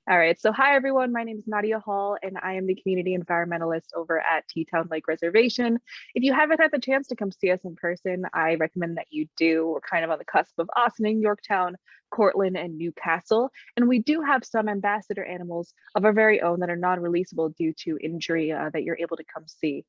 All right, so hi everyone. My name is Nadia Hall, and I am the community environmentalist over at Teatown Lake Reservation. If you haven't had the chance to come see us in person, I recommend that you do. We're kind of on the cusp of Ossining, Yorktown, Cortland, and Newcastle, and we do have some ambassador animals of our very own that are non-releasable due to injury that you're able to come see.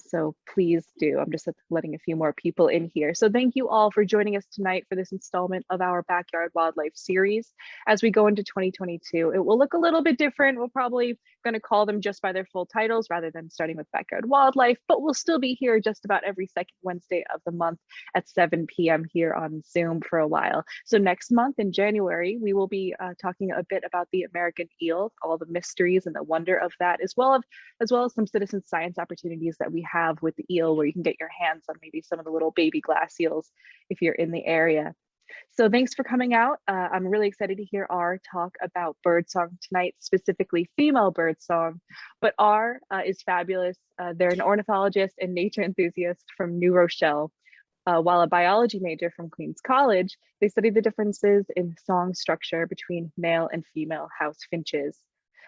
So please do. I'm just letting a few more people in here. So thank you all for joining us tonight for this installment of our Backyard Wildlife series. As we go into 2022, it will look a little bit different. We're probably going to call them just by their full titles rather than starting with Backyard Wildlife, but we'll still be here just about every second Wednesday of the month at 7 p.m. here on Zoom for a while. So next month in January, we will be talking a bit about the American eel, all the mysteries and the wonder of that, as well as some citizen science opportunities that we have with the eel, where you can get your hands on maybe some of the little baby glass eels if you're in the area. So thanks for coming out. I'm really excited to hear R talk about birdsong tonight, specifically female birdsong. But R is fabulous. They're an ornithologist and nature enthusiast from New Rochelle. While a biology major from Queens College, they study the differences in song structure between male and female house finches.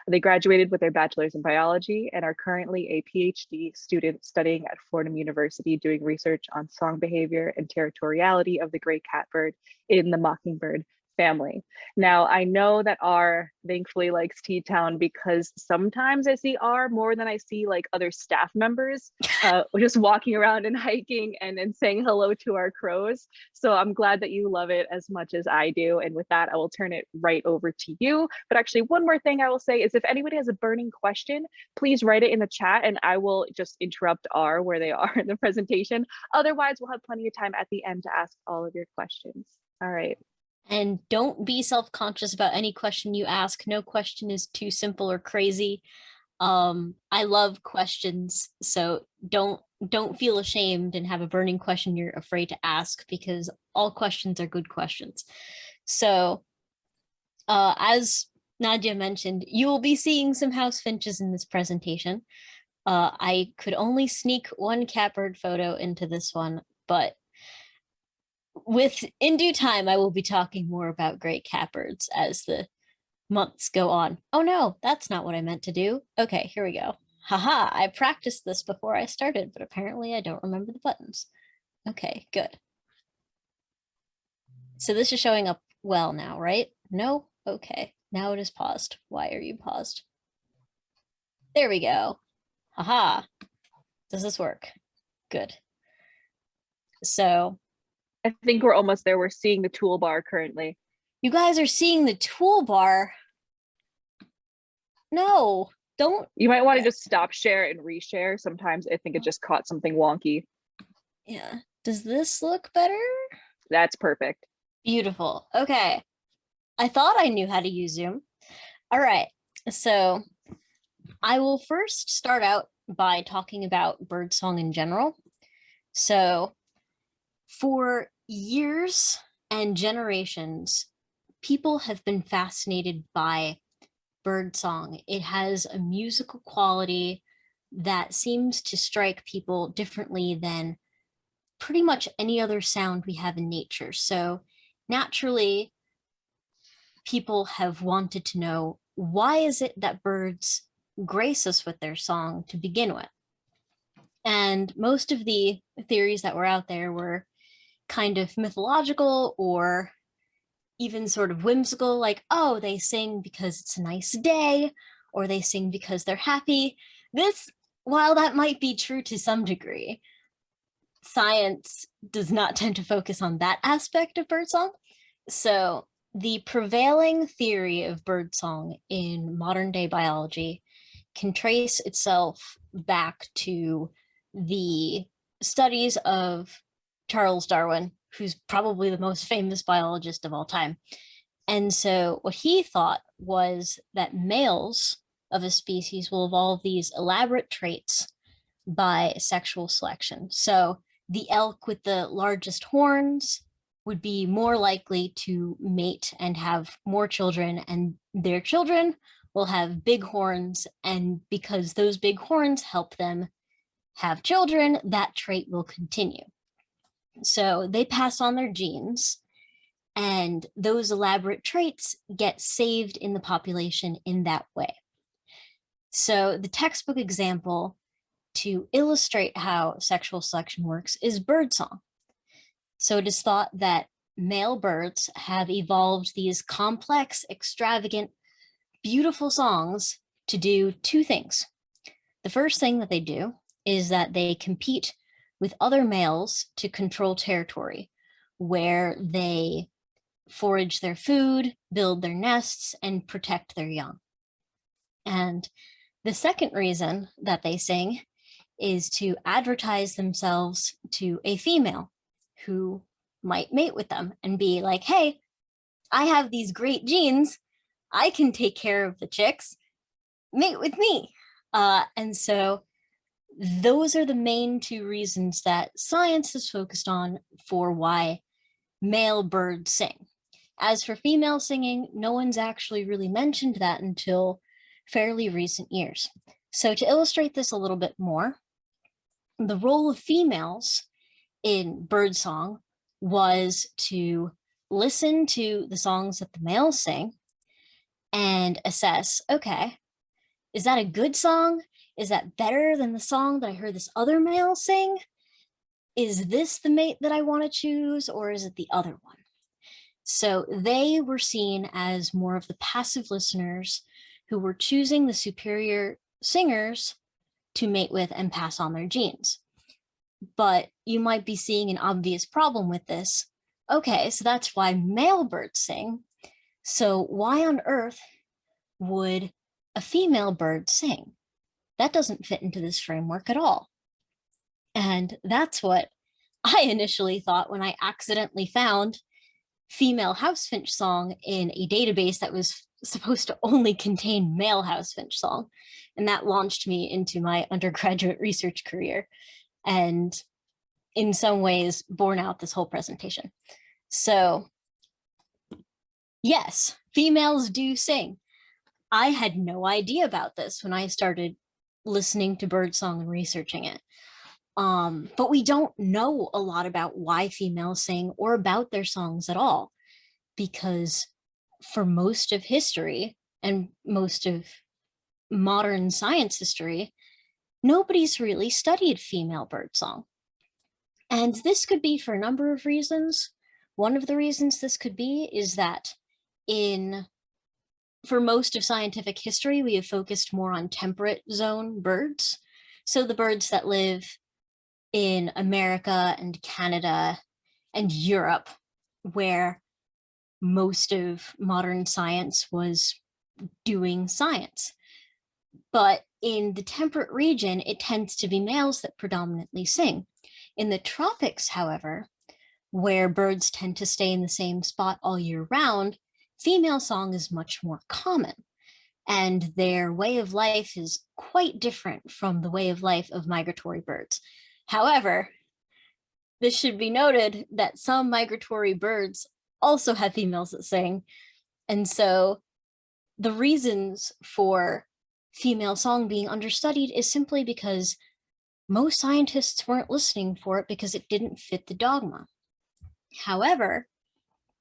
They graduated with their bachelor's in biology and are currently a PhD student studying at Fordham University, doing research on song behavior and territoriality of the gray catbird in the mockingbird family. Now, I know that R thankfully likes Teatown because sometimes I see R more than I see like other staff members just walking around and hiking and saying hello to our crows. So I'm glad that you love it as much as I do. And with that, I will turn it right over to you. But actually, one more thing I will say is if anybody has a burning question, please write it in the chat and I will just interrupt R where they are in the presentation. Otherwise, we'll have plenty of time at the end to ask all of your questions. All right. And don't be self-conscious about any question you ask. No question is too simple or crazy. I love questions, so don't feel ashamed and have a burning question you're afraid to ask, because all questions are good questions. So as Nadia mentioned, you will be seeing some house finches in this presentation. I could only sneak one catbird photo into this one, but in due time, I will be talking more about gray catbirds as the months go on. Oh no, that's not what I meant to do. Okay, here we go. Haha, I practiced this before I started, but apparently I don't remember the buttons. Okay, good. So this is showing up well now, right? No? Okay, now it is paused. Why are you paused? There we go. Haha. Does this work? Good. So I think we're almost there. We're seeing the toolbar currently. You guys are seeing the toolbar. No, don't. You might want to just stop share and reshare. Sometimes I think it just caught something wonky. Yeah. Does this look better? That's perfect. Beautiful. Okay. I thought I knew how to use Zoom. All right. So I will first start out by talking about birdsong in general. So for years and generations, people have been fascinated by birdsong. It has a musical quality that seems to strike people differently than pretty much any other sound we have in nature. So naturally, people have wanted to know, why is it that birds grace us with their song to begin with? And most of the theories that were out there were kind of mythological or even sort of whimsical, like, oh, they sing because it's a nice day, or they sing because they're happy. This, while that might be true to some degree, science does not tend to focus on that aspect of birdsong. So the prevailing theory of birdsong in modern day biology can trace itself back to the studies of Charles Darwin, who's probably the most famous biologist of all time. And so what he thought was that males of a species will evolve these elaborate traits by sexual selection. So the elk with the largest horns would be more likely to mate and have more children, and their children will have big horns. And because those big horns help them have children, that trait will continue. So they pass on their genes. And those elaborate traits get saved in the population in that way. So the textbook example to illustrate how sexual selection works is birdsong. So it is thought that male birds have evolved these complex, extravagant, beautiful songs to do two things. The first thing that they do is that they compete with other males to control territory, where they forage their food, build their nests, and protect their young. And the second reason that they sing is to advertise themselves to a female who might mate with them and be like, hey, I have these great genes. I can take care of the chicks. Mate with me. And so those are the main two reasons that science is focused on for why male birds sing. As for female singing, no one's actually really mentioned that until fairly recent years. So to illustrate this a little bit more, the role of females in birdsong was to listen to the songs that the males sing and assess, okay, is that a good song? Is that better than the song that I heard this other male sing? Is this the mate that I want to choose, or is it the other one? So they were seen as more of the passive listeners who were choosing the superior singers to mate with and pass on their genes. But you might be seeing an obvious problem with this. Okay, so that's why male birds sing. So why on earth would a female bird sing? That doesn't fit into this framework at all. And that's what I initially thought when I accidentally found female house finch song in a database that was supposed to only contain male house finch song. And that launched me into my undergraduate research career, and in some ways borne out this whole presentation. So yes, females do sing. I had no idea about this when I started listening to birdsong and researching it. But we don't know a lot about why females sing or about their songs at all, because for most of history and most of modern science history, nobody's really studied female birdsong. And this could be for a number of reasons. One of the reasons this could be is that for most of scientific history, we have focused more on temperate zone birds. So the birds that live in America and Canada and Europe, where most of modern science was doing science. But in the temperate region, it tends to be males that predominantly sing. In the tropics, however, where birds tend to stay in the same spot all year round, female song is much more common, and their way of life is quite different from the way of life of migratory birds. However, this should be noted that some migratory birds also have females that sing. And so the reasons for female song being understudied is simply because most scientists weren't listening for it because it didn't fit the dogma. However,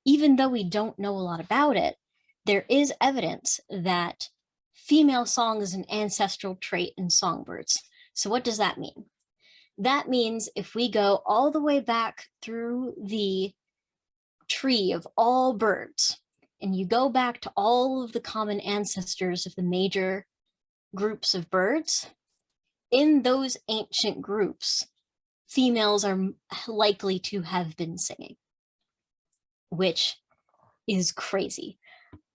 even though we don't know a lot about it, there is evidence that female song is an ancestral trait in songbirds. So what does that mean? That means if we go all the way back through the tree of all birds, and you go back to all of the common ancestors of the major groups of birds, in those ancient groups, females are likely to have been singing, which is crazy.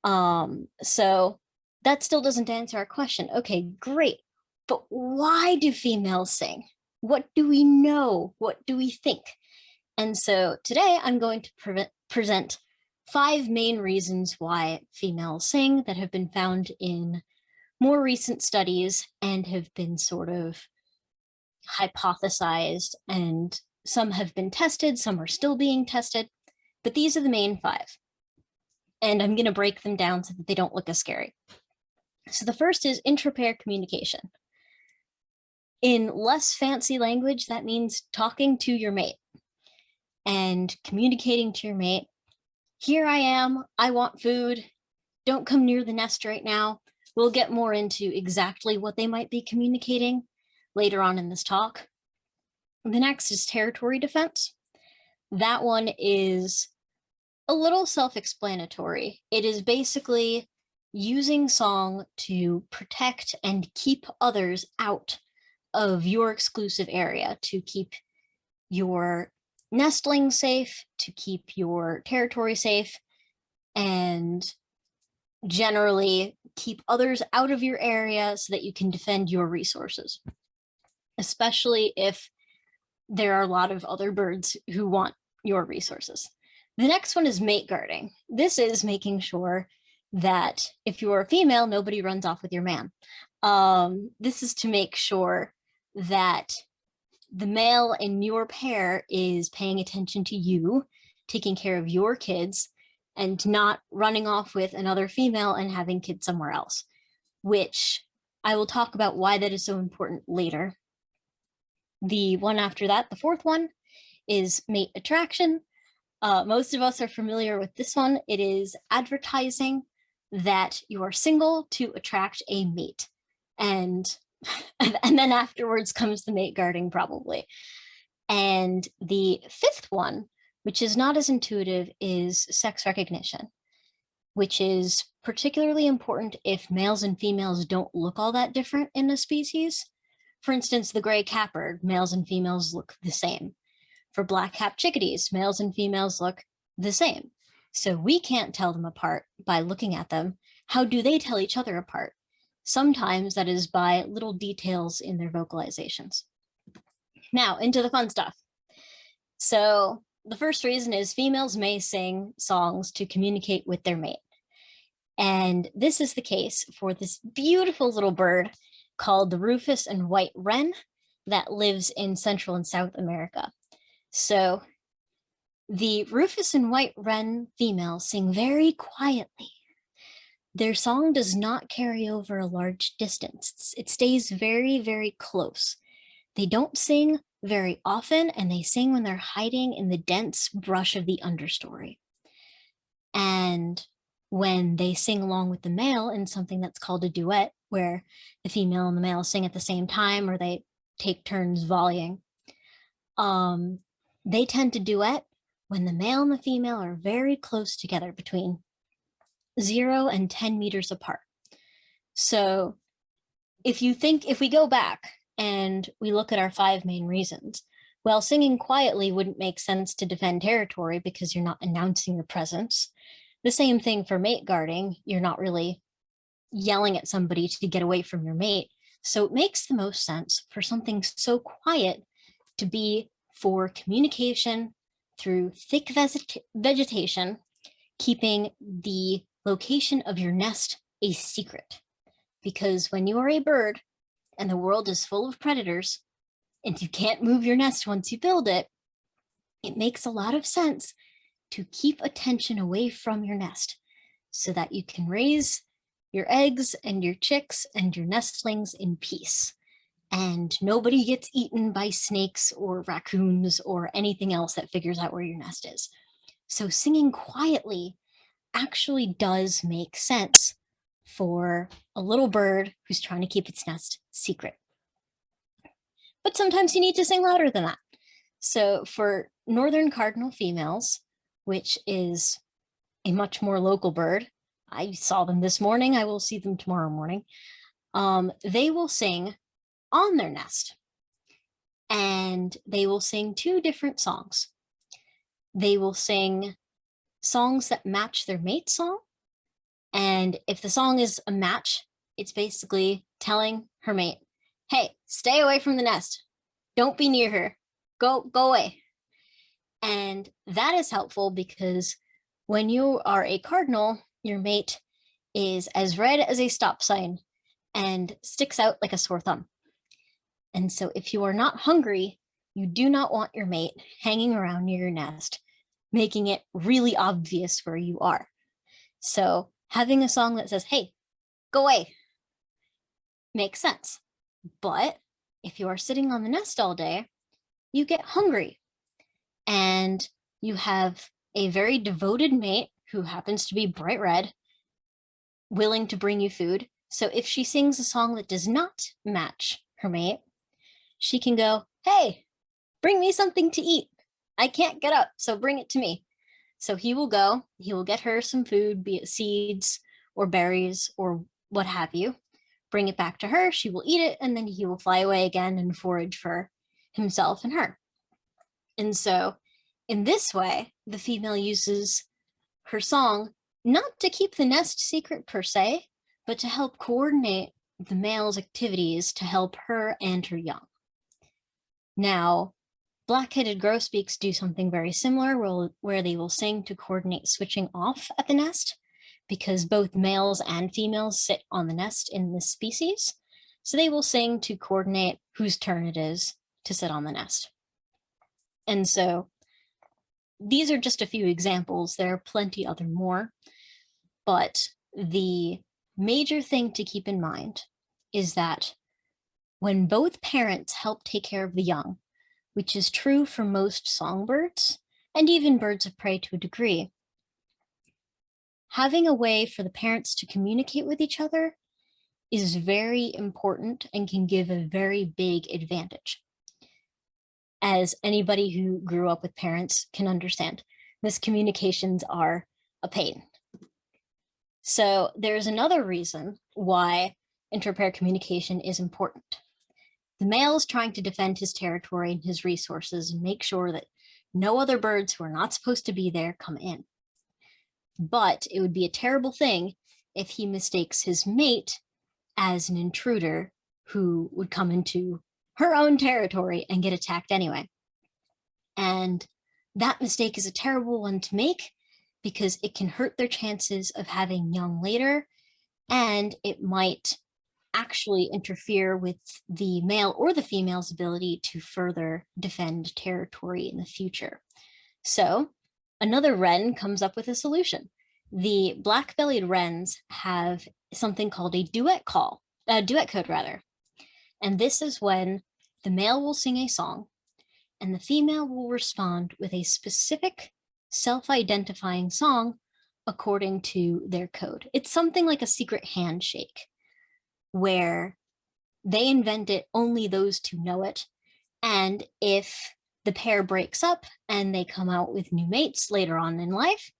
So that still doesn't answer our question. Okay, great. But why do females sing? What do we know? What do we think? And so today I'm going to present 5 main reasons why females sing that have been found in more recent studies and have been sort of hypothesized, and some have been tested, some are still being tested, but these are the main 5. And I'm going to break them down so that they don't look as scary. So the first is intra-pair communication. In less fancy language, that means talking to your mate and communicating to your mate here I am, I want food, don't come near the nest right now. We'll get more into exactly what they might be communicating later on in this talk. The next is territory defense. That one is a little self-explanatory. It is basically using song to protect and keep others out of your exclusive area, to keep your nestlings safe, to keep your territory safe, and generally keep others out of your area so that you can defend your resources, especially if there are a lot of other birds who want your resources. The next one is mate guarding. This is making sure that if you're a female, nobody runs off with your man. This is to make sure that the male in your pair is paying attention to you, taking care of your kids, and not running off with another female and having kids somewhere else, which I will talk about why that is so important later. The one after that, the fourth one, is mate attraction. Most of us are familiar with this one. It is advertising that you are single to attract a mate. And then afterwards comes the mate guarding, probably. And the fifth one, which is not as intuitive, is sex recognition, which is particularly important if males and females don't look all that different in a species. For instance, the gray catbird, males and females look the same. For black-capped chickadees, males and females look the same. So we can't tell them apart by looking at them. How do they tell each other apart? Sometimes that is by little details in their vocalizations. Now, into the fun stuff. So the first reason is females may sing songs to communicate with their mate. And this is the case for this beautiful little bird called the rufous and white wren that lives in Central and South America. So the rufous and white wren females sing very quietly. Their song does not carry over a large distance. It stays very, very close. They don't sing very often, and they sing when they're hiding in the dense brush of the understory. And when they sing along with the male in something that's called a duet, where the female and the male sing at the same time, or they take turns volleying, they tend to duet when the male and the female are very close together, between 0 and 10 meters apart. So if we go back and we look at our 5 main reasons, well, singing quietly wouldn't make sense to defend territory because you're not announcing your presence. The same thing for mate guarding. You're not really yelling at somebody to get away from your mate. So it makes the most sense for something so quiet to be for communication through thick vegetation, keeping the location of your nest a secret. Because when you are a bird and the world is full of predators and you can't move your nest once you build it, it makes a lot of sense to keep attention away from your nest so that you can raise your eggs and your chicks and your nestlings in peace. And nobody gets eaten by snakes or raccoons or anything else that figures out where your nest is. So singing quietly actually does make sense for a little bird who's trying to keep its nest secret. But sometimes you need to sing louder than that. So for northern cardinal females, which is a much more local bird, I saw them this morning, I will see them tomorrow morning, they will sing on their nest. And they will sing 2 different songs. They will sing songs that match their mate's song. And if the song is a match, it's basically telling her mate, hey, stay away from the nest. Don't be near her. Go away. And that is helpful because when you are a cardinal, your mate is as red as a stop sign and sticks out like a sore thumb. And so if you are not hungry, you do not want your mate hanging around near your nest, making it really obvious where you are. So having a song that says, hey, go away, makes sense. But if you are sitting on the nest all day, you get hungry and you have a very devoted mate who happens to be bright red, willing to bring you food. So if she sings a song that does not match her mate, she can go, hey, bring me something to eat. I can't get up, so bring it to me. So he will go, he will get her some food, be it seeds or berries or what have you, bring it back to her, she will eat it, and then he will fly away again and forage for himself and her. And so in this way, the female uses her song not to keep the nest secret per se, but to help coordinate the male's activities to help her and her young. Now, black-headed grosbeaks do something very similar where they will sing to coordinate switching off at the nest, because both males and females sit on the nest in this species. So they will sing to coordinate whose turn it is to sit on the nest. And so these are just a few examples. There are plenty other more, but the major thing to keep in mind is that when both parents help take care of the young, which is true for most songbirds and even birds of prey to a degree, having a way for the parents to communicate with each other is very important and can give a very big advantage. As anybody who grew up with parents can understand, miscommunications are a pain. So there's another reason why intra-pair communication is important. The male is trying to defend his territory and his resources and make sure that no other birds who are not supposed to be there come in. But it would be a terrible thing if he mistakes his mate as an intruder who would come into her own territory and get attacked anyway. And that mistake is a terrible one to make because it can hurt their chances of having young later, and it might actually interfere with the male or the female's ability to further defend territory in the future. So another wren comes up with a solution. The black-bellied wrens have something called a duet code rather. And this is when the male will sing a song and the female will respond with a specific self-identifying song according to their code. It's something like a secret handshake where they invent it, only those two know it. And if the pair breaks up and they come out with new mates later on in life,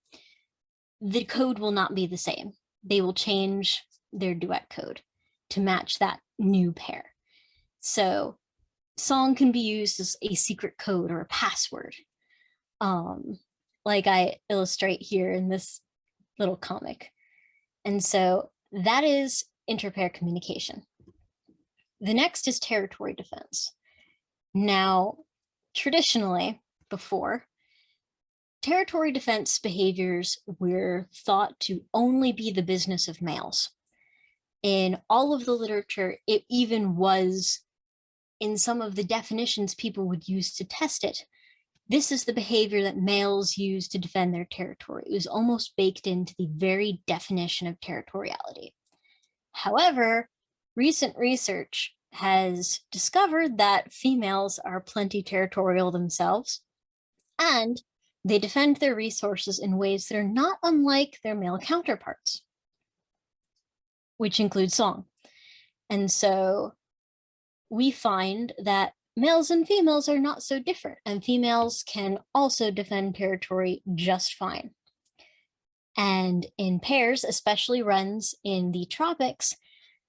the code will not be the same. They will change their duet code to match that new pair. So song can be used as a secret code or a password, like I illustrate here in this little comic. And so that is inter-pair communication. The next is territory defense. Now, traditionally, before, territory defense behaviors were thought to only be the business of males. In all of the literature, it even was in some of the definitions people would use to test it. This is the behavior that males use to defend their territory. It was almost baked into the very definition of territoriality. However, recent research has discovered that females are plenty territorial themselves, and they defend their resources in ways that are not unlike their male counterparts, which include song. And so we find that males and females are not so different, and females can also defend territory just fine. And in pairs, especially wrens in the tropics,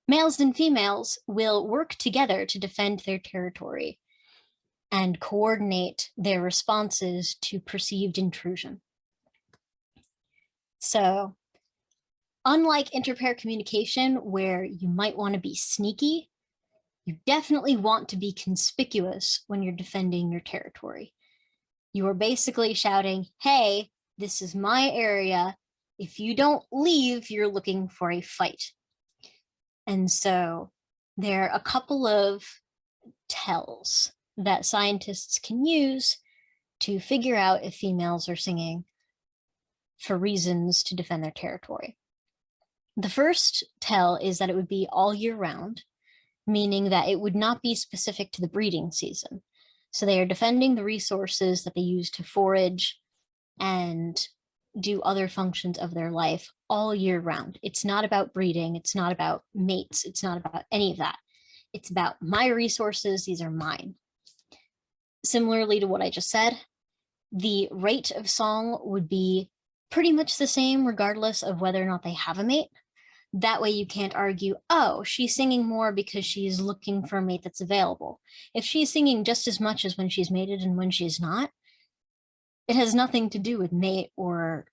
males and females will work together to defend their territory and coordinate their responses to perceived intrusion. So, unlike inter-pair communication, where you might want to be sneaky, you definitely want to be conspicuous when you're defending your territory. You are basically shouting, hey, this is my area. If you don't leave, you're looking for a fight. And so there are a couple of tells that scientists can use to figure out if females are singing for reasons to defend their territory. The first tell is that it would be all year round, meaning that it would not be specific to the breeding season. So they are defending the resources that they use to forage and do other functions of their life all year round. It's not about breeding. It's not about mates. It's not about any of that. It's about my resources. These are mine. Similarly to what I just said, the rate of song would be pretty much the same regardless of whether or not they have a mate. That way you can't argue, oh, she's singing more because she's looking for a mate that's available. If she's singing just as much as when she's mated and when she's not, it has nothing to do with mate or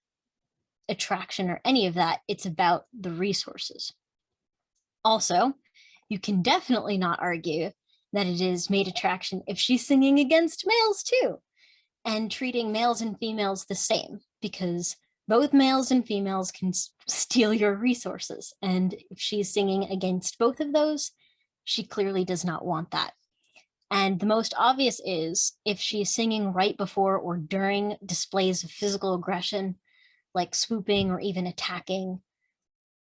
attraction or any of that. It's about the resources. Also, you can definitely not argue that it is mate attraction if she's singing against males too, and treating males and females the same, because both males and females can steal your resources. And if she's singing against both of those, she clearly does not want that. And the most obvious is if she's singing right before or during displays of physical aggression, like swooping or even attacking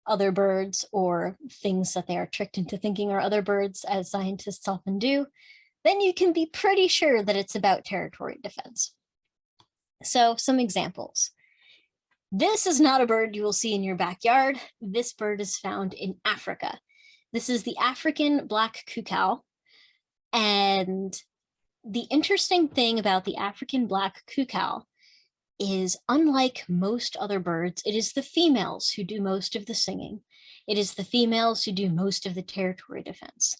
other birds or things that they are tricked into thinking are other birds, as scientists often do, then you can be pretty sure that it's about territory defense. So some examples. This is not a bird you will see in your backyard. This bird is found in Africa. This is the African black cuckoo. And the interesting thing about the African black cuckoo is, unlike most other birds, it is the females who do most of the singing. It is the females who do most of the territory defense.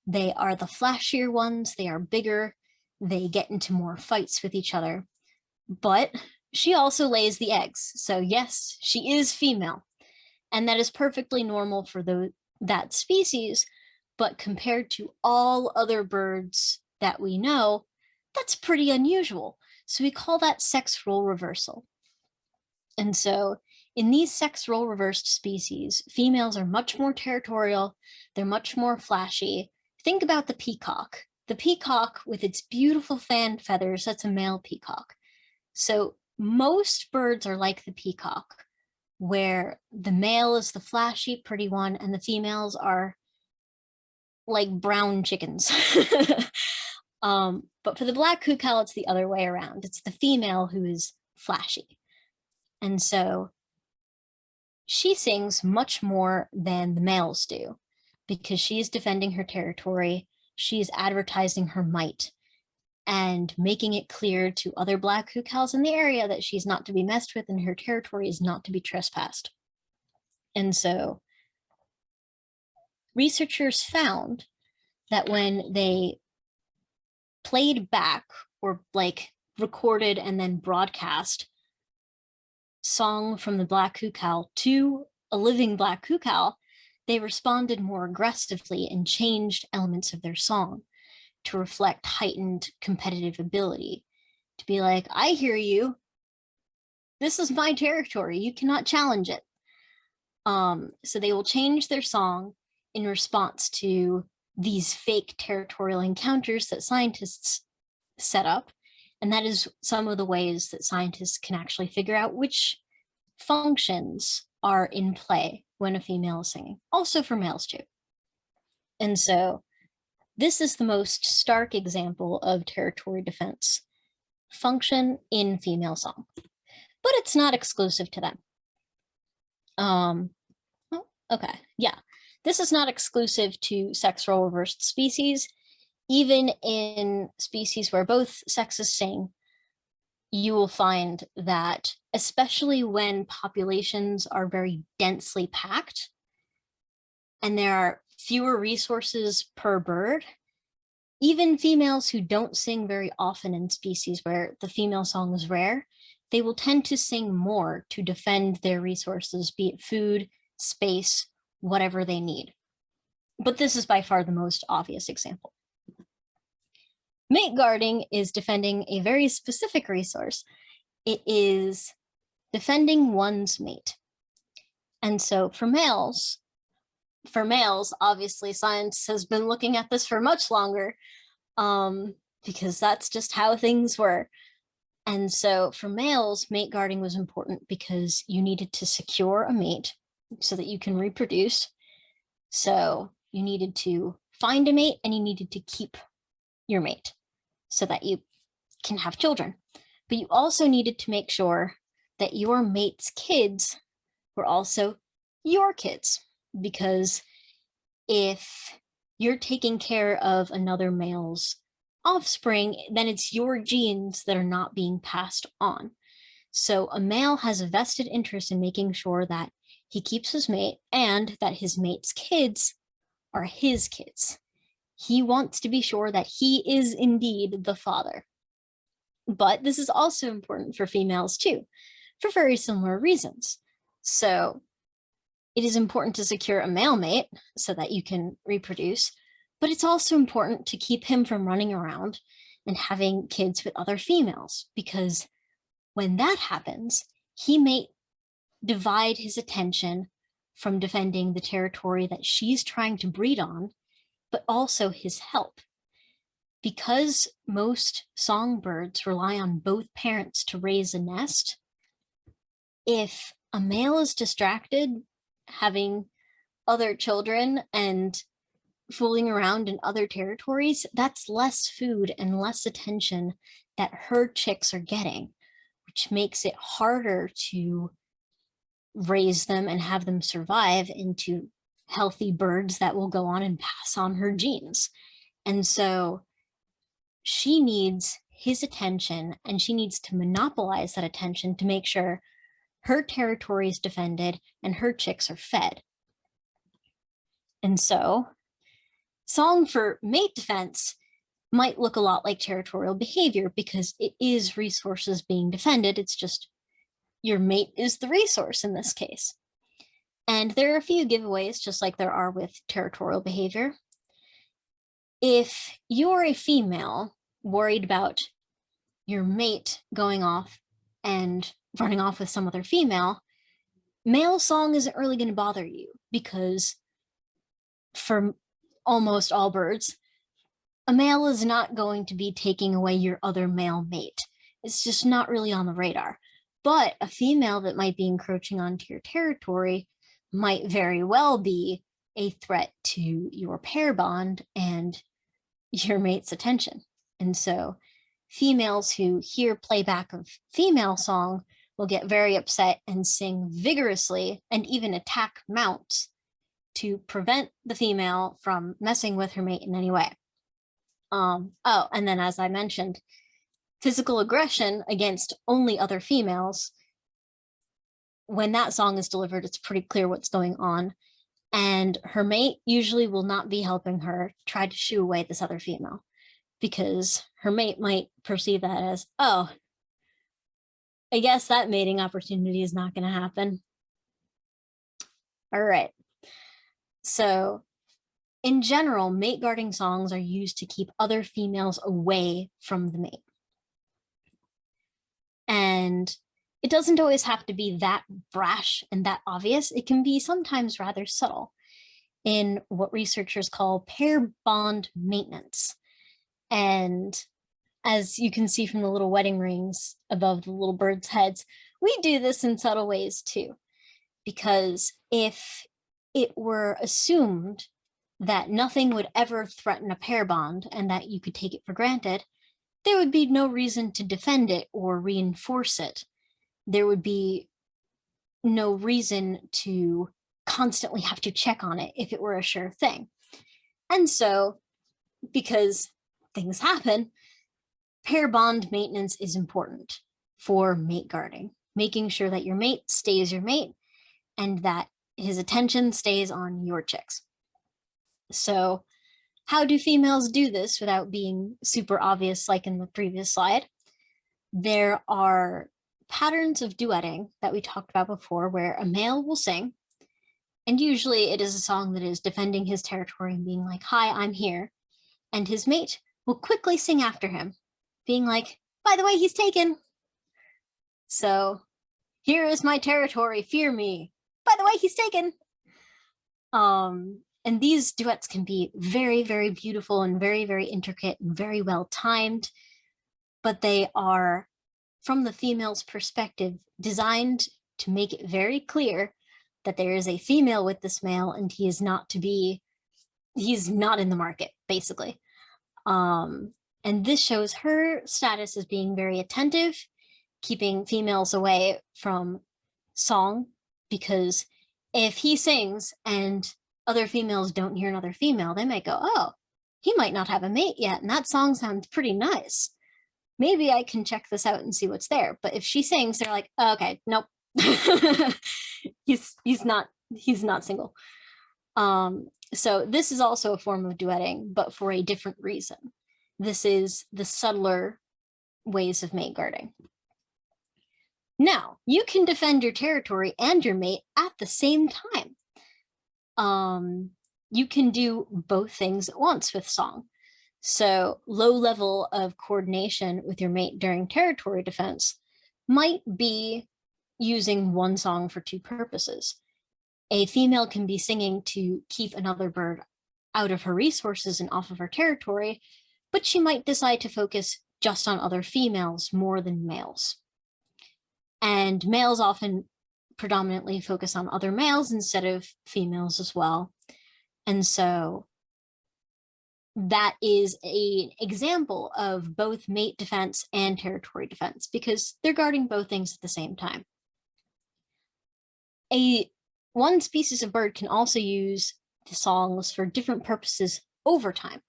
They are the flashier ones, they are bigger, they get into more fights with each other. But she also lays the eggs. So yes, she is female. And that is perfectly normal for that species. But compared to all other birds that we know, that's pretty unusual. So we call that sex role reversal. And so in these sex role reversed species, females are much more territorial. They're much more flashy. Think about the peacock. The peacock with its beautiful fan feathers, that's a male peacock. So most birds are like the peacock, where the male is the flashy, pretty one, and the females are like brown chickens. But for the black cuckoo, it's the other way around. It's the female who is flashy. And so she sings much more than the males do because she's defending her territory. She's advertising her might and making it clear to other black cuckoos in the area that she's not to be messed with and her territory is not to be trespassed. And so researchers found that when they played back or like recorded and then broadcast song from the black cuckoo to a living black cuckoo, they responded more aggressively and changed elements of their song to reflect heightened competitive ability, to be like, I hear you. This is my territory. You cannot challenge it. So they will change their song in response to these fake territorial encounters that scientists set up. And that is some of the ways that scientists can actually figure out which functions are in play when a female is singing, also for males too. And so this is the most stark example of territory defense function in female song, but it's not exclusive to them. Okay, yeah. This is not exclusive to sex role reversed species. Even in species where both sexes sing, you will find that, especially when populations are very densely packed and there are fewer resources per bird, even females who don't sing very often in species where the female song is rare, they will tend to sing more to defend their resources, be it food, space, whatever they need. But this is by far the most obvious example. Mate guarding is defending a very specific resource. It is defending one's mate. And so for males, obviously science has been looking at this for much longer, because that's just how things were. And so for males, mate guarding was important because you needed to secure a mate so that you can reproduce. So you needed to find a mate and you needed to keep your mate so that you can have children. but you also needed to make sure that your mate's kids were also your kids, because if you're taking care of another male's offspring, then it's your genes that are not being passed on. So a male has a vested interest in making sure that he keeps his mate and that his mate's kids are his kids. He wants to be sure that he is indeed the father. But this is also important for females too, for very similar reasons. So it is important to secure a male mate so that you can reproduce, but it's also important to keep him from running around and having kids with other females, because when that happens, he may divide his attention from defending the territory that she's trying to breed on, but also his help. Because most songbirds rely on both parents to raise a nest, if a male is distracted having other children and fooling around in other territories, that's less food and less attention that her chicks are getting, which makes it harder to raise them and have them survive into healthy birds that will go on and pass on her genes. And so she needs his attention, and she needs to monopolize that attention to make sure her territory is defended and her chicks are fed. And so song for mate defense might look a lot like territorial behavior, because it is resources being defended. It's just your mate is the resource in this case. And there are a few giveaways, just like there are with territorial behavior. If you're a female worried about your mate going off and running off with some other female, male song isn't really going to bother you, because for almost all birds, a male is not going to be taking away your other male mate. It's just not really on the radar. But a female that might be encroaching onto your territory might very well be a threat to your pair bond and your mate's attention. And so females who hear playback of female song will get very upset and sing vigorously and even attack mounts to prevent the female from messing with her mate in any way. Oh, and then as I mentioned, physical aggression against only other females, when that song is delivered, it's pretty clear what's going on. And her mate usually will not be helping her try to shoo away this other female, because her mate might perceive that as, oh, I guess that mating opportunity is not going to happen. All right. So in general, mate guarding songs are used to keep other females away from the mate. And it doesn't always have to be that brash and that obvious. It can be sometimes rather subtle in what researchers call pair bond maintenance. And as you can see from the little wedding rings above the little birds' heads, we do this in subtle ways too. Because if it were assumed that nothing would ever threaten a pair bond and that you could take it for granted, there would be no reason to defend it or reinforce it. There would be no reason to constantly have to check on it if it were a sure thing. And so, because things happen, pair bond maintenance is important for mate guarding, making sure that your mate stays your mate and that his attention stays on your chicks. So how do females do this without being super obvious like in the previous slide? There are patterns of duetting that we talked about before where a male will sing, and usually it is a song that is defending his territory and being like, hi, I'm here. And his mate will quickly sing after him, being like, by the way, he's taken. So here is my territory, fear me. By the way, he's taken. And these duets can be very, very beautiful and very, very intricate and very well timed, but they are, from the female's perspective, designed to make it very clear that there is a female with this male and he's not in the market, basically. And this shows her status as being very attentive keeping females away from song, because if he sings and other females don't hear another female, they might go, oh, he might not have a mate yet, and that song sounds pretty nice. Maybe I can check this out and see what's there. But if she sings, they're like, oh, okay, nope. he's not single. So this is also a form of duetting, but for a different reason. This is the subtler ways of mate guarding. Now, you can defend your territory and your mate at the same time. You can do both things at once with song. So low level of coordination with your mate during territory defense might be using one song for two purposes. A female can be singing to keep another bird out of her resources and off of her territory, but she might decide to focus just on other females more than males. And males often predominantly focus on other males instead of females as well. And so that is an example of both mate defense and territory defense, because they're guarding both things at the same time. One species of bird can also use the songs for different purposes over time.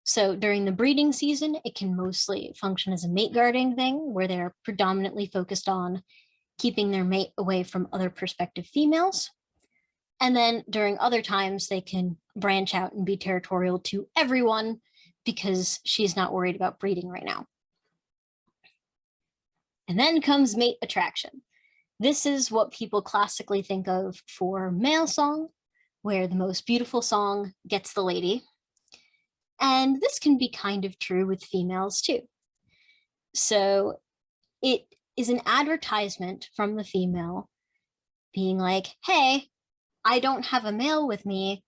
So during the breeding season, it can mostly function as a mate guarding thing, where they're predominantly focused on keeping their mate away from other prospective females. And then during other times, they can branch out and be territorial to everyone because she's not worried about breeding right now. And then comes mate attraction. This is what people classically think of for male song, where the most beautiful song gets the lady. And this can be kind of true with females too. So it is an advertisement from the female being like, hey, I don't have a male with me.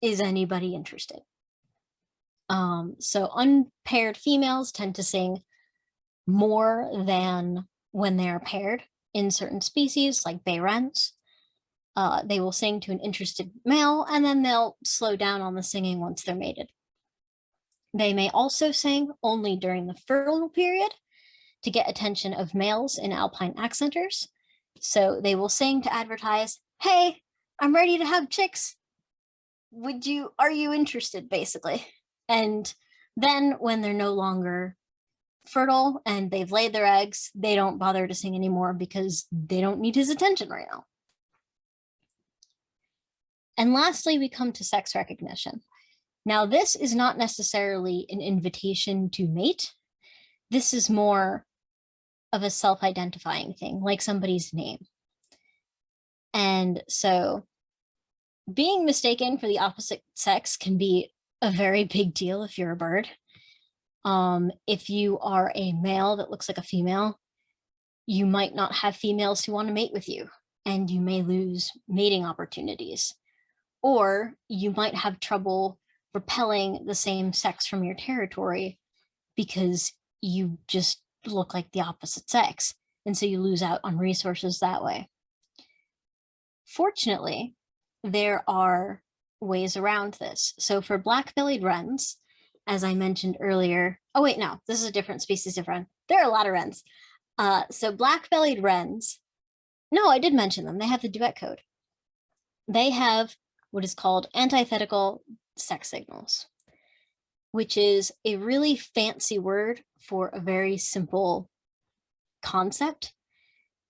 Is anybody interested? So unpaired females tend to sing more than when they are paired in certain species, like bay wrens. They will sing to an interested male, and then they'll slow down on the singing once they're mated. They may also sing only during the fertile period to get attention of males in alpine accenters. So they will sing to advertise, hey, I'm ready to have chicks. Are you interested, basically? And then when they're no longer fertile and they've laid their eggs, they don't bother to sing anymore because they don't need his attention right now. And lastly, we come to sex recognition. Now, this is not necessarily an invitation to mate. This is more of a self-identifying thing, like somebody's name. And so being mistaken for the opposite sex can be a very big deal if you're a bird. If you are a male that looks like a female, you might not have females who want to mate with you, and you may lose mating opportunities. Or you might have trouble repelling the same sex from your territory because you just look like the opposite sex, and so you lose out on resources that way. Fortunately, there are ways around this. So for black-bellied wrens, as I mentioned earlier, oh wait, no, this is a different species of wren. There are a lot of wrens. So black-bellied wrens, no, I did mention them. They have the duet code. They have what is called antithetical sex signals, which is a really fancy word for a very simple concept.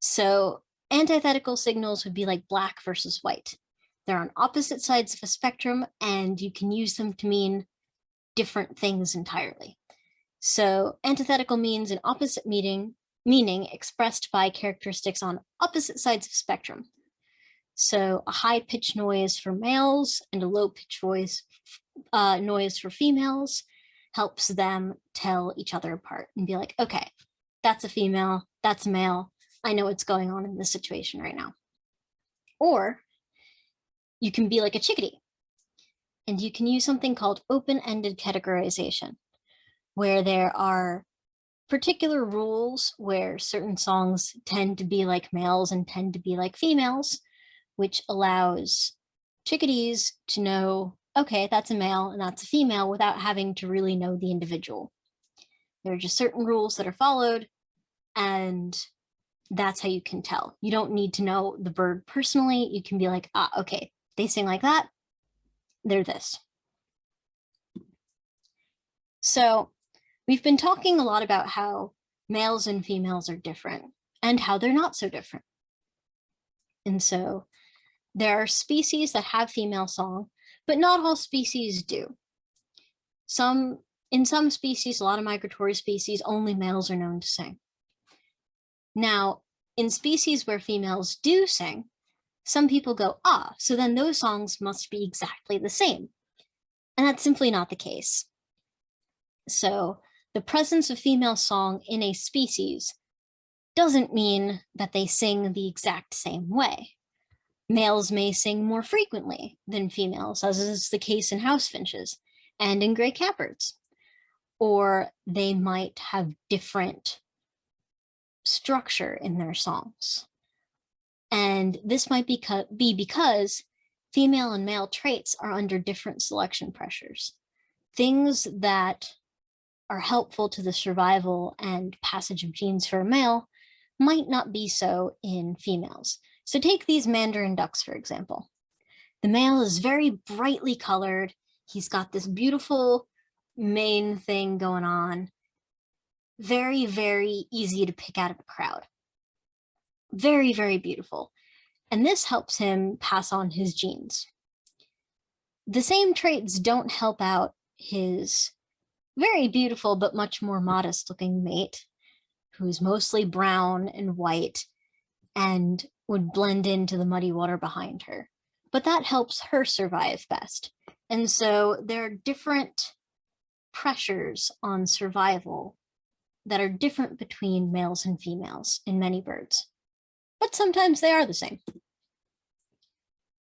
So antithetical signals would be like black versus white. They're on opposite sides of a spectrum, and you can use them to mean different things entirely. So antithetical means an opposite meaning expressed by characteristics on opposite sides of a spectrum. So a high-pitched noise for males and a low-pitched noise for females helps them tell each other apart and be like, okay, that's a female, that's a male. I know what's going on in this situation right now. Or you can be like a chickadee, and you can use something called open-ended categorization, where there are particular rules where certain songs tend to be like males and tend to be like females, which allows chickadees to know, okay, that's a male and that's a female without having to really know the individual. There are just certain rules that are followed, And that's how you can tell. You don't need to know the bird personally. You can be like, ah, okay, they sing like that, they're this. So we've been talking a lot about how males and females are different and how they're not so different. And so there are species that have female song, but not all species do. In some species, a lot of migratory species, only males are known to sing. Now, in species where females do sing, some people go, ah, so then those songs must be exactly the same. And that's simply not the case. So the presence of female song in a species doesn't mean that they sing the exact same way. Males may sing more frequently than females, as is the case in house finches and in gray catbirds. Or they might have different structure in their songs. And this might be because female and male traits are under different selection pressures. Things that are helpful to the survival and passage of genes for a male might not be so in females. So take these mandarin ducks, for example. The male is very brightly colored. He's got this beautiful mane thing going on. Very, very easy to pick out of a crowd. Very, very beautiful. And this helps him pass on his genes. The same traits don't help out his very beautiful but much more modest looking mate, who's mostly brown and white and would blend into the muddy water behind her. But that helps her survive best. And so there are different pressures on survival that are different between males and females in many birds, but sometimes they are the same.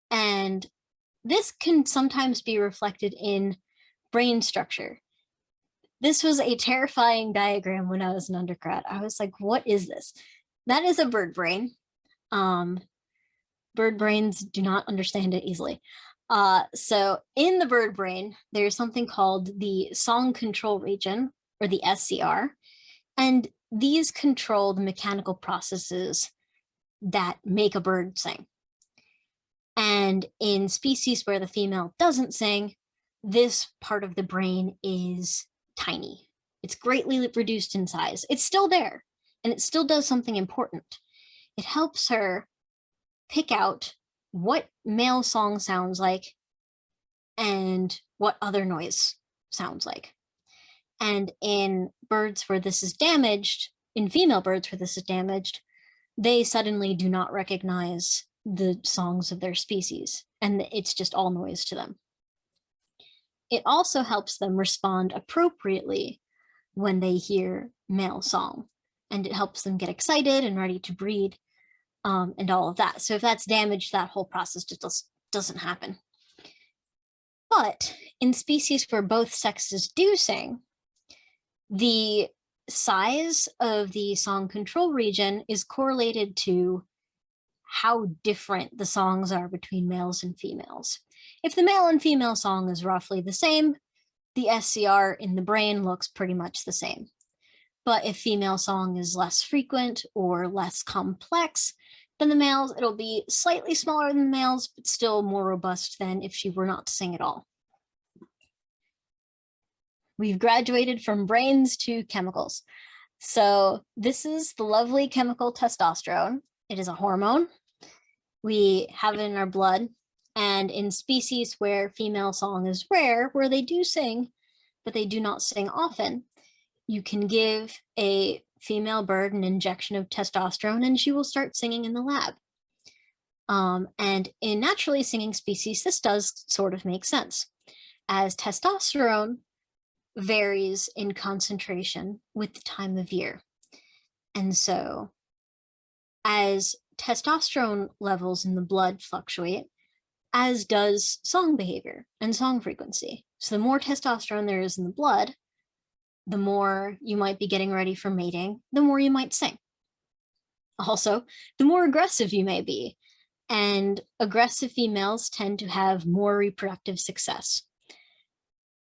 And this can sometimes be reflected in brain structure. This was a terrifying diagram when I was an undergrad. I was like, what is this? That is a bird brain. Bird brains do not understand it easily. So in the bird brain, there's something called the song control region, or the SCR, and these control the mechanical processes that make a bird sing. And in species where the female doesn't sing, this part of the brain is tiny. It's greatly reduced in size. It's still there, and it still does something important. It helps her pick out what male song sounds like and what other noise sounds like. And in birds where this is damaged, in female birds where this is damaged, they suddenly do not recognize the songs of their species, and it's just all noise to them. It also helps them respond appropriately when they hear male song, and it helps them get excited and ready to breed, and all of that. So if that's damaged, that whole process just doesn't happen. But in species where both sexes do sing, the size of the song control region is correlated to how different the songs are between males and females. If the male and female song is roughly the same, the SCR in the brain looks pretty much the same. But if female song is less frequent or less complex than the males, it'll be slightly smaller than the males, but still more robust than if she were not to sing at all. We've graduated from brains to chemicals. So this is the lovely chemical testosterone. It is a hormone. We have it in our blood, and in species where female song is rare, where they do sing, but they do not sing often, you can give a female bird an injection of testosterone and she will start singing in the lab. And in naturally singing species, this does sort of make sense, as testosterone varies in concentration with the time of year. And so as testosterone levels in the blood fluctuate, as does song behavior and song frequency. So the more testosterone there is in the blood, the more you might be getting ready for mating, the more you might sing. Also, the more aggressive you may be, and aggressive females tend to have more reproductive success.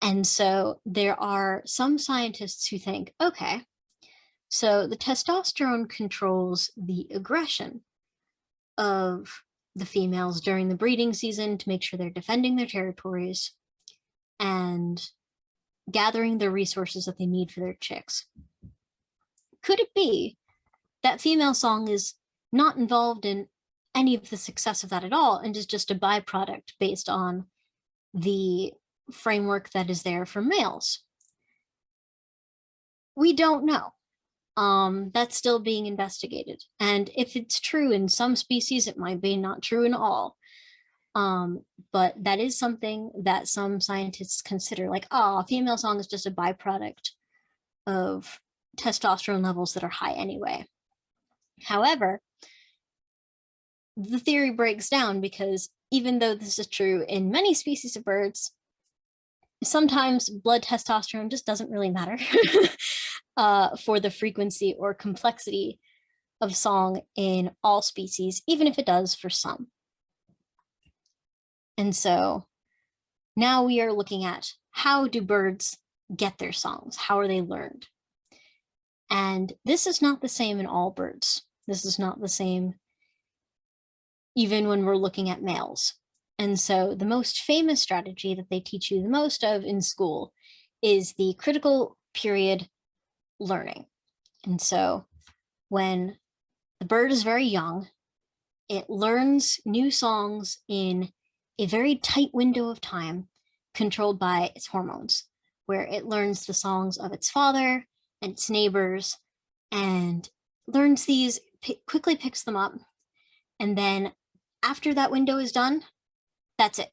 And so there are some scientists who think, okay, So the testosterone controls the aggression of the females during the breeding season to make sure they're defending their territories and gathering the resources that they need for their chicks. Could it be that female song is not involved in any of the success of that at all and is just a byproduct based on the framework that is there for males? We don't know. That's still being investigated. And if it's true in some species, it might be not true in all. But that is something that some scientists consider, like, oh, female song is just a byproduct of testosterone levels that are high anyway. However, the theory breaks down because even though this is true in many species of birds, sometimes blood testosterone just doesn't really matter for the frequency or complexity of song in all species, even if it does for some. And so now we are looking at, how do birds get their songs? How are they learned? And this is not the same in all birds. This is not the same even when we're looking at males. And so the most famous strategy that they teach you the most of in school is the critical period learning. And so when the bird is very young, it learns new songs in a very tight window of time controlled by its hormones, where it learns the songs of its father and its neighbors and learns these, quickly picks them up. And then after that window is done, that's it.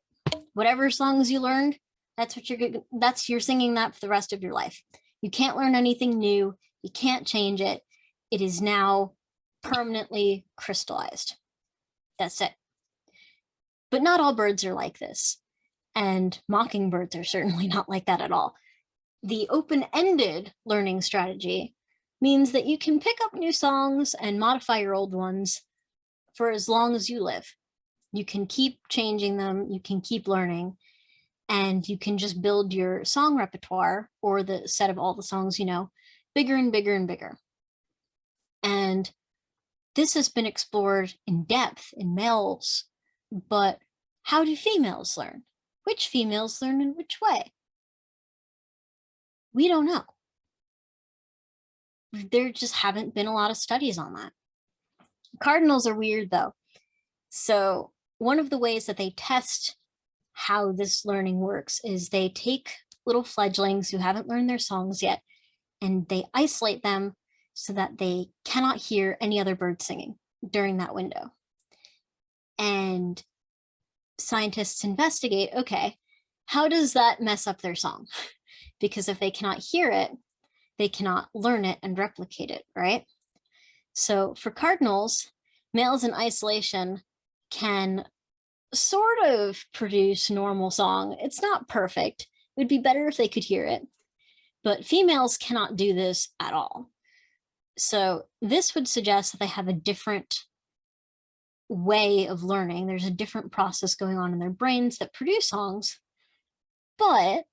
Whatever songs you learned, you're singing that for the rest of your life. You can't learn anything new. You can't change it. It is now permanently crystallized. That's it. But not all birds are like this. And mockingbirds are certainly not like that at all. The open-ended learning strategy means that you can pick up new songs and modify your old ones for as long as you live. You can keep changing them, you can keep learning, and you can just build your song repertoire, or the set of all the songs you know, bigger and bigger and bigger. And this has been explored in depth in males, but how do females learn? Which females learn in which way? We don't know. There just haven't been a lot of studies on that. Cardinals are weird though. So one of the ways that they test how this learning works is they take little fledglings who haven't learned their songs yet, and they isolate them so that they cannot hear any other bird singing during that window. And scientists investigate, okay, how does that mess up their song? Because if they cannot hear it, they cannot learn it and replicate it, right? So for cardinals, males in isolation can sort of produce normal song. It's not perfect. It would be better if they could hear it, but females cannot do this at all. So this would suggest that they have a different way of learning. There's a different process going on in their brains that produce songs. But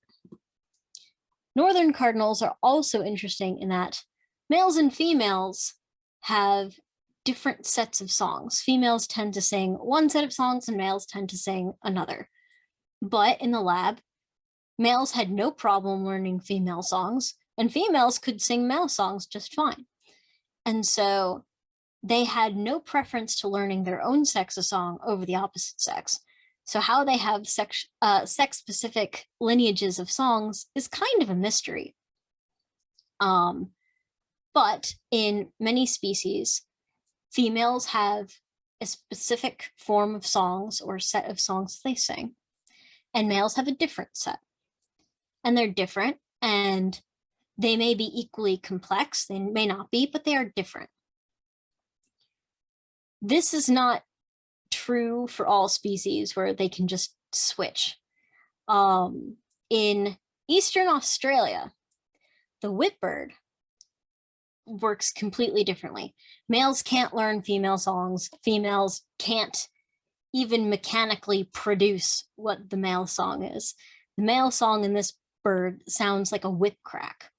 northern cardinals are also interesting in that males and females have different sets of songs. Females tend to sing one set of songs and males tend to sing another. But in the lab, males had no problem learning female songs, and females could sing male songs just fine. And so they had no preference to learning their own sex a song over the opposite sex. So how they have sex-specific lineages of songs is kind of a mystery. But in many species, females have a specific form of songs or set of songs they sing, and males have a different set. And they're different, and they may be equally complex, they may not be, but they are different. This is not true for all species where they can just switch. In Eastern Australia, the whipbird works completely differently. Males can't learn female songs. Females can't even mechanically produce what the male song is. The male song in this bird sounds like a whip crack.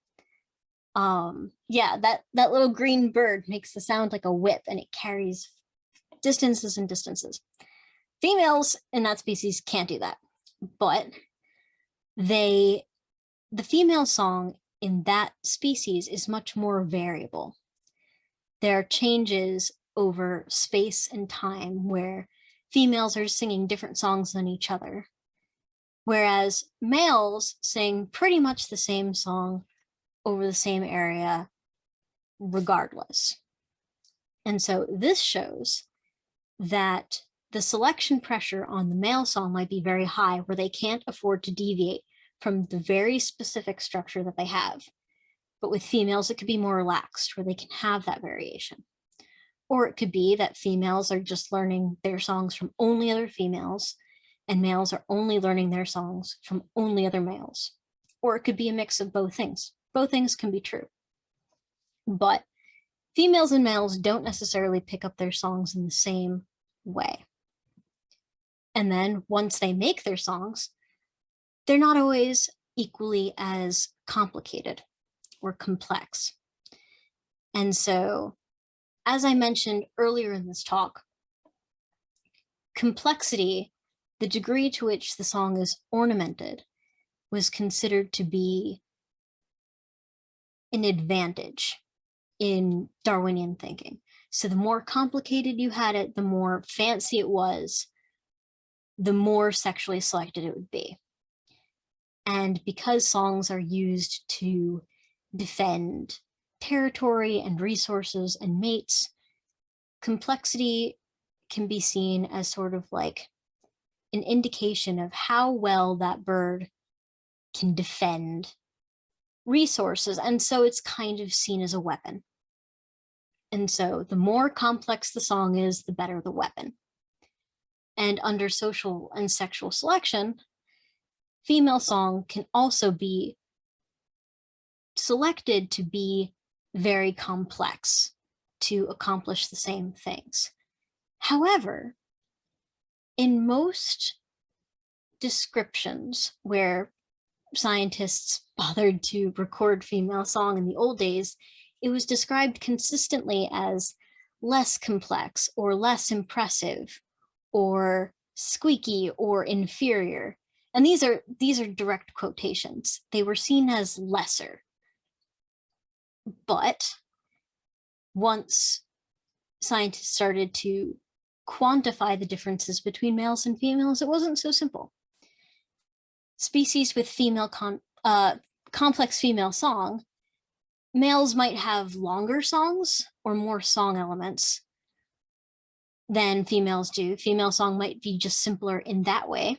Yeah, that little green bird makes the sound like a whip, and it carries distances and distances. Females in that species can't do that, but the female song in that species is much more variable. There are changes over space and time where females are singing different songs than each other, whereas males sing pretty much the same song over the same area regardless. And so this shows that the selection pressure on the male song might be very high, where they can't afford to deviate from the very specific structure that they have. But with females, it could be more relaxed, where they can have that variation. Or it could be that females are just learning their songs from only other females, and males are only learning their songs from only other males. Or it could be a mix of both things. Both things can be true. But females and males don't necessarily pick up their songs in the same way. And then once they make their songs, they're not always equally as complicated or complex. And so, as I mentioned earlier in this talk, complexity, the degree to which the song is ornamented, was considered to be an advantage in Darwinian thinking. So the more complicated you had it, the more fancy it was, the more sexually selected it would be. And because songs are used to defend territory and resources and mates, complexity can be seen as sort of like an indication of how well that bird can defend resources. And so it's kind of seen as a weapon. And so the more complex the song is, the better the weapon. And under social and sexual selection, female song can also be selected to be very complex to accomplish the same things. However, in most descriptions where scientists bothered to record female song in the old days, it was described consistently as less complex or less impressive or squeaky or inferior. And these are direct quotations. They were seen as lesser. But once scientists started to quantify the differences between males and females, it wasn't so simple. Species with complex female song, males might have longer songs or more song elements than females do. Female song might be just simpler in that way.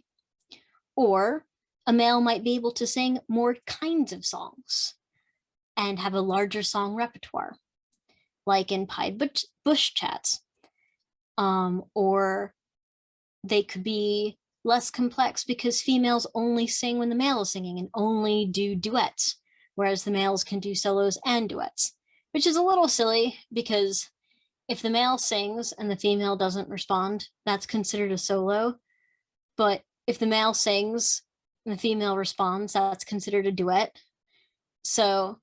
Or a male might be able to sing more kinds of songs and have a larger song repertoire, like in pied bush chats. Or they could be less complex because females only sing when the male is singing and only do duets, whereas the males can do solos and duets, which is a little silly because if the male sings and the female doesn't respond, that's considered a solo. But if the male sings and the female responds, that's considered a duet. So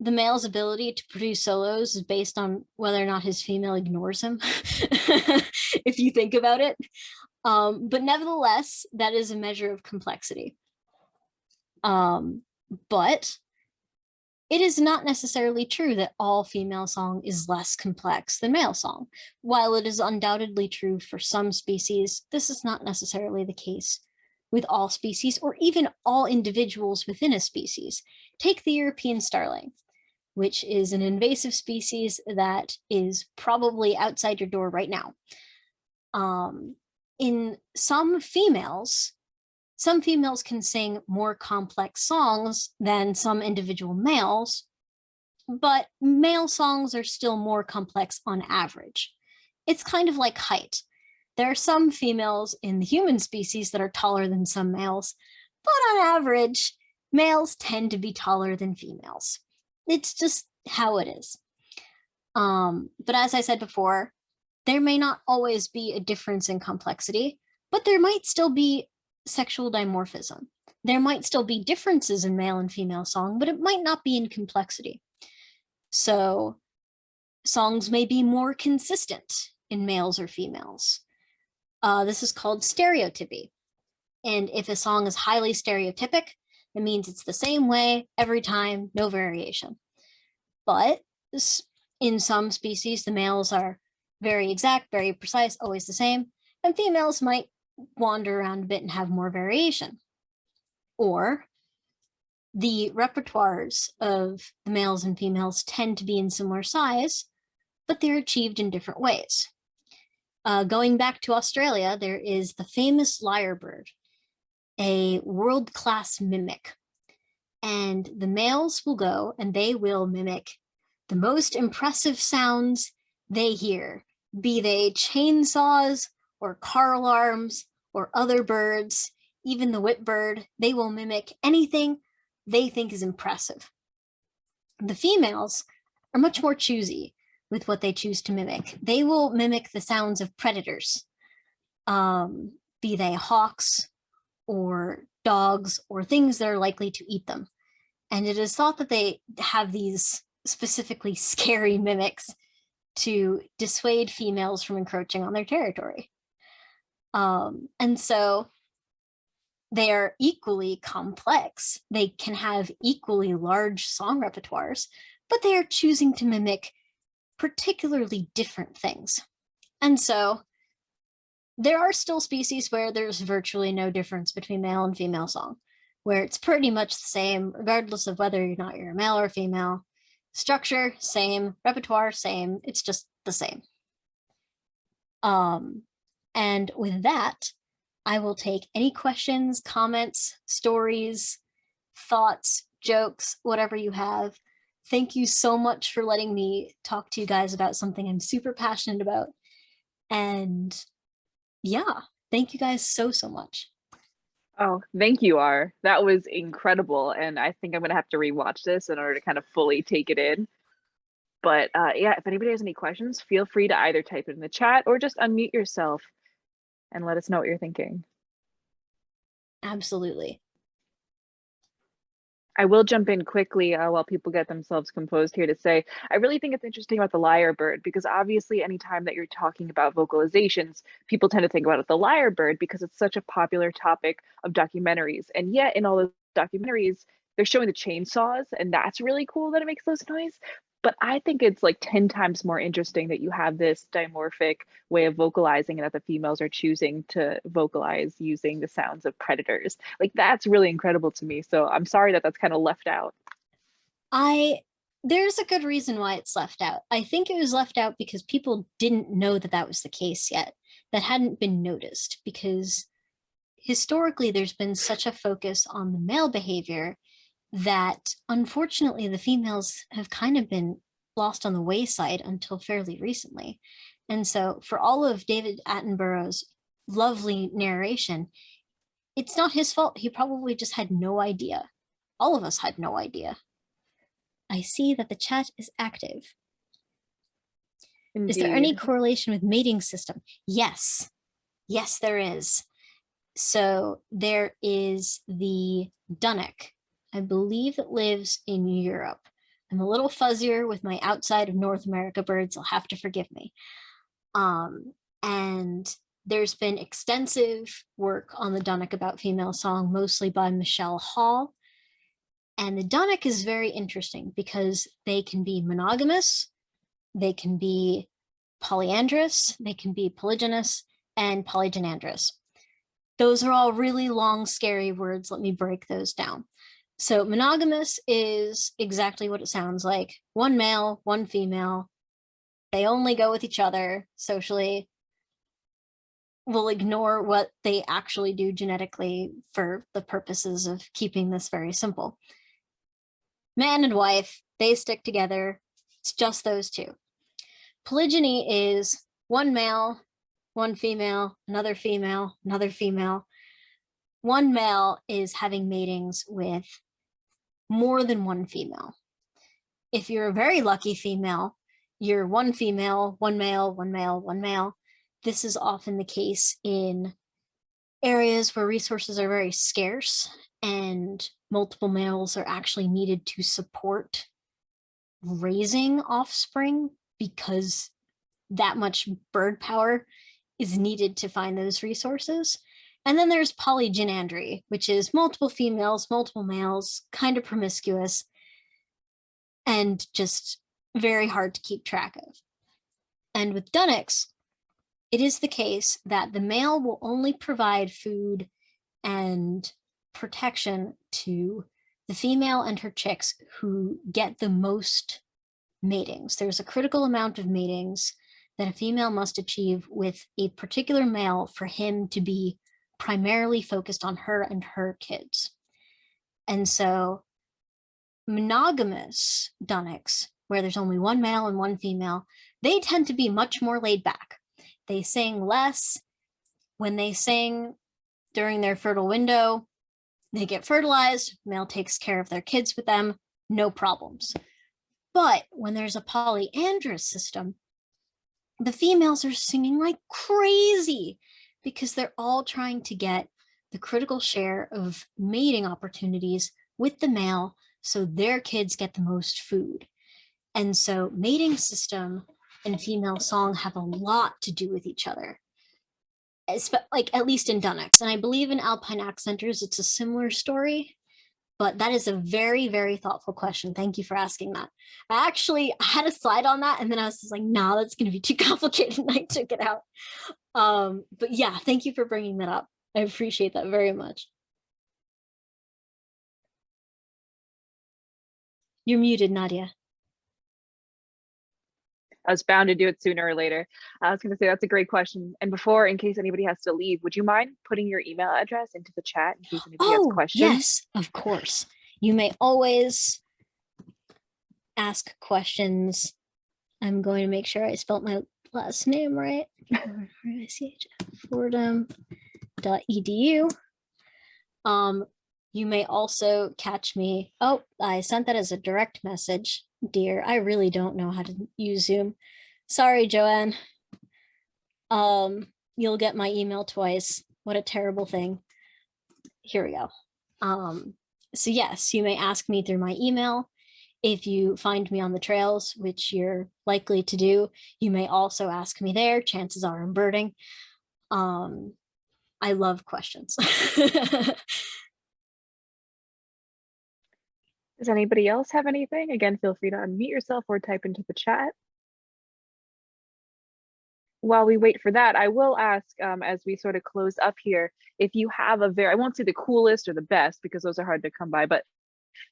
the male's ability to produce solos is based on whether or not his female ignores him, if you think about it. But nevertheless, that is a measure of complexity. But it is not necessarily true that all female song is less complex than male song. While it is undoubtedly true for some species, this is not necessarily the case with all species or even all individuals within a species. Take the European starling, which is an invasive species that is probably outside your door right now. In some females can sing more complex songs than some individual males, but male songs are still more complex on average. It's kind of like height. There are some females in the human species that are taller than some males, but on average, males tend to be taller than females. It's just how it is. But as I said before, there may not always be a difference in complexity, but there might still be sexual dimorphism. there might still be differences in male and female song, but it might not be in complexity. So songs may be more consistent in males or females. This is called stereotypy. And if a song is highly stereotypic, it means it's the same way every time, no variation. But in some species, the males are very exact, very precise, always the same, and females might wander around a bit and have more variation. Or the repertoires of the males and females tend to be in similar size, but they're achieved in different ways. Going back to Australia, there is the famous lyrebird, a world-class mimic. And the males will go and they will mimic the most impressive sounds they hear, be they chainsaws or car alarms or other birds, even the whipbird. They will mimic anything they think is impressive. The females are much more choosy with what they choose to mimic. They will mimic the sounds of predators, be they hawks or dogs or things that are likely to eat them. And it is thought that they have these specifically scary mimics to dissuade females from encroaching on their territory. And so they are equally complex. They can have equally large song repertoires, but they are choosing to mimic particularly different things. And so there are still species where there's virtually no difference between male and female song, where it's pretty much the same, regardless of whether or not you're a male or female. Structure, same. Repertoire, same. It's just the same. And with that, I will take any questions, comments, stories, thoughts, jokes, whatever you have. Thank you so much for letting me talk to you guys about something I'm super passionate about. And yeah, thank you guys so much. Oh, thank you, R. That was incredible. And I think I'm going to have to rewatch this in order to kind of fully take it in. But yeah, if anybody has any questions, feel free to either type it in the chat or just unmute yourself and let us know what you're thinking. Absolutely. I will jump in quickly while people get themselves composed here to say, I really think it's interesting about the lyrebird, because obviously anytime that you're talking about vocalizations, people tend to think about the lyrebird because it's such a popular topic of documentaries. And yet in all those documentaries, they're showing the chainsaws, and that's really cool that it makes those noise. But I think it's like 10 times more interesting that you have this dimorphic way of vocalizing and that the females are choosing to vocalize using the sounds of predators. Like, that's really incredible to me. So I'm sorry that that's kind of left out. There's a good reason why it's left out. I think it was left out because people didn't know that that was the case yet. That hadn't been noticed, because historically there's been such a focus on the male behavior that unfortunately the females have kind of been lost on the wayside until fairly recently. And so for all of David Attenborough's lovely narration, it's not his fault. He probably just had no idea. All of us had no idea. I see that the chat is active. Indeed. Is there any correlation with mating system? Yes. Yes, there is. So there is the dunnock. I believe it lives in Europe. I'm a little fuzzier with my outside of North America birds. You'll have to forgive me. And there's been extensive work on the dunnock about female song, mostly by Michelle Hall. And the dunnock is very interesting because they can be monogamous, they can be polyandrous, they can be polygynous, and polygynandrous. Those are all really long, scary words. Let me break those down. So monogamous is exactly what it sounds like. One male, one female. They only go with each other socially. We'll ignore what they actually do genetically for the purposes of keeping this very simple. Man and wife, they stick together. It's just those two. Polygyny is one male, one female, another female, another female. One male is having matings with more than one female. If you're a very lucky female, you're one female, one male, one male, one male. This is often the case in areas where resources are very scarce and multiple males are actually needed to support raising offspring because that much bird power is needed to find those resources. And then there's polygynandry, which is multiple females, multiple males, kind of promiscuous, and just very hard to keep track of. And with dunnocks, it is the case that the male will only provide food and protection to the female and her chicks who get the most matings. There's a critical amount of matings that a female must achieve with a particular male for him to be primarily focused on her and her kids. And so monogamous dunnocks, where there's only one male and one female, they tend to be much more laid back. They sing less. When they sing during their fertile window, they get fertilized, male takes care of their kids with them, no problems. But when there's a polyandrous system, the females are singing like crazy because they're all trying to get the critical share of mating opportunities with the male so their kids get the most food. And so mating system and female song have a lot to do with each other, like at least in dunnocks. And I believe in alpine accenters, it's a similar story, but that is a very, very thoughtful question. Thank you for asking that. I had a slide on that and then I was just like, nah, that's going to be too complicated and I took it out. But yeah, thank you for bringing that up. I appreciate that very much. You're muted, Nadia. I was bound to do it sooner or later. I was going to say that's a great question. And before, in case anybody has to leave, would you mind putting your email address into the chat in case anybody has questions? Yes, of course. You may always ask questions. I'm going to make sure I spelled my last name right. Fordham.edu. You may also catch me. Oh, I sent that as a direct message. Dear, I really don't know how to use Zoom. Sorry, Joanne. You'll get my email twice. What a terrible thing. Here we go. So yes, you may ask me through my email. If you find me on the trails, which you're likely to do, you may also ask me there. Chances are I'm birding. I love questions. Does anybody else have anything? Again, feel free to unmute yourself or type into the chat. While we wait for that, I will ask, as we sort of close up here, if you have I won't say the coolest or the best because those are hard to come by, but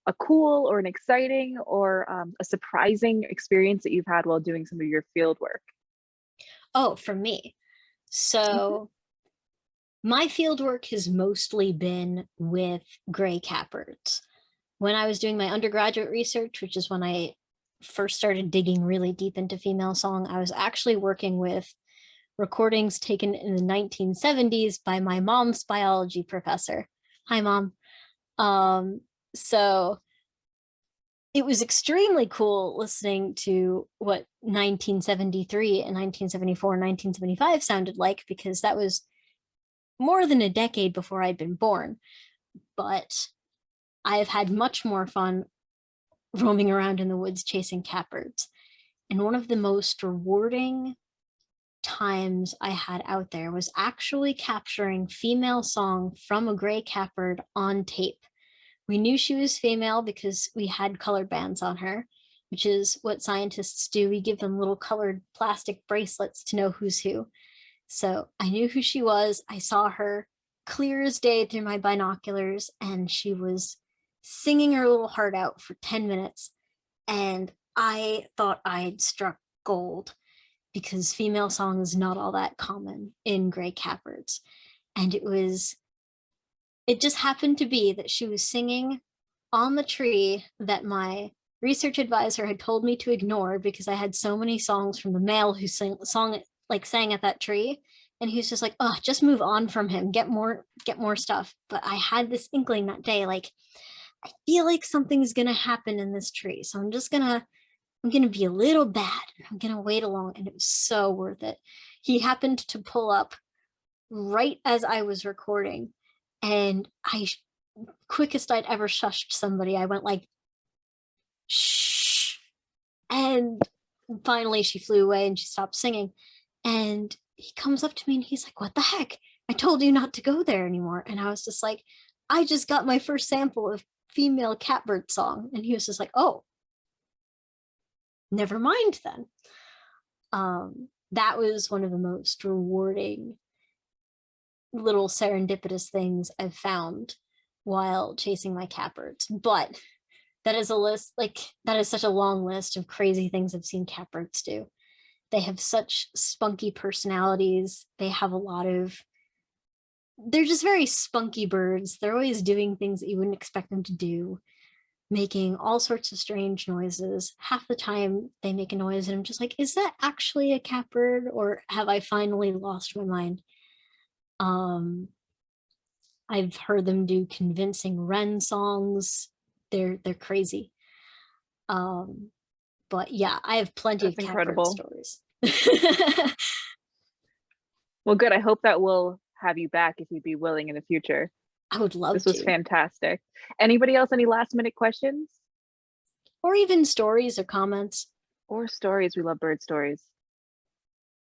a cool or an exciting or a surprising experience that you've had while doing some of your field work. Oh, for me. So my field work has mostly been with gray catbirds. When I was doing my undergraduate research, which is when I first started digging really deep into female song, I was actually working with recordings taken in the 1970s by my mom's biology professor. Hi, Mom. So it was extremely cool listening to what 1973 and 1974 and 1975 sounded like, because that was more than a decade before I'd been born. But I have had much more fun roaming around in the woods chasing catbirds. And one of the most rewarding times I had out there was actually capturing female song from a gray catbird on tape. We knew she was female because we had colored bands on her, which is what scientists do. We give them little colored plastic bracelets to know who's who. So I knew who she was. I saw her clear as day through my binoculars, and she was singing her little heart out for 10 minutes. And I thought I'd struck gold because female song is not all that common in gray catbirds. And it just happened to be that she was singing on the tree that my research advisor had told me to ignore because I had so many songs from the male who sang at that tree. And he was just like, oh, just move on from him, get more stuff. But I had this inkling that day, like, I feel like something's gonna happen in this tree. So I'm gonna be a little bad. I'm gonna wait along. And it was so worth it. He happened to pull up right as I was recording. And I quickest I'd ever shushed somebody, I went like, shh. And finally she flew away and she stopped singing. And he comes up to me and he's like, what the heck? I told you not to go there anymore. And I was just like, I just got my first sample of female catbird song. And he was just like, oh, never mind then. That was one of the most rewarding little serendipitous things I've found while chasing my catbirds. But that is a list, like that is such a long list of crazy things I've seen catbirds do. They have such spunky personalities. They have a lot of, they're just very spunky birds. They're always doing things that you wouldn't expect them to do, making all sorts of strange noises. Half the time they make a noise and I'm just like, is that actually a catbird or have I finally lost my mind? I've heard them do convincing wren songs. They're crazy. But yeah, I have plenty of catbird stories. Well, good. I hope that we'll have you back if you'd be willing in the future. I would love to. This was fantastic. Anybody else, any last minute questions? Or even stories or comments. Or stories. We love bird stories.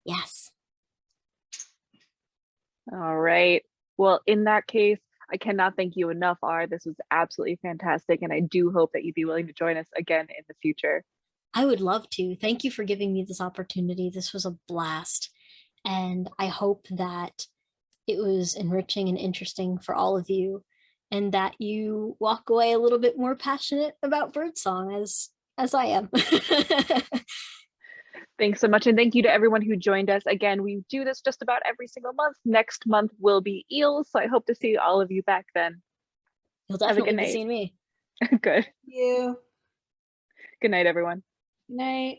Yes. All right. Well, in that case, I cannot thank you enough, R. This was absolutely fantastic. And I do hope that you'd be willing to join us again in the future. I would love to. Thank you for giving me this opportunity. This was a blast. And I hope that it was enriching and interesting for all of you and that you walk away a little bit more passionate about birdsong as I am. Thanks so much. And thank you to everyone who joined us. Again, we do this just about every single month. Next month will be eels. So I hope to see all of you back then. You'll definitely be seeing me. Good. Thank you. Good night, everyone. Good night.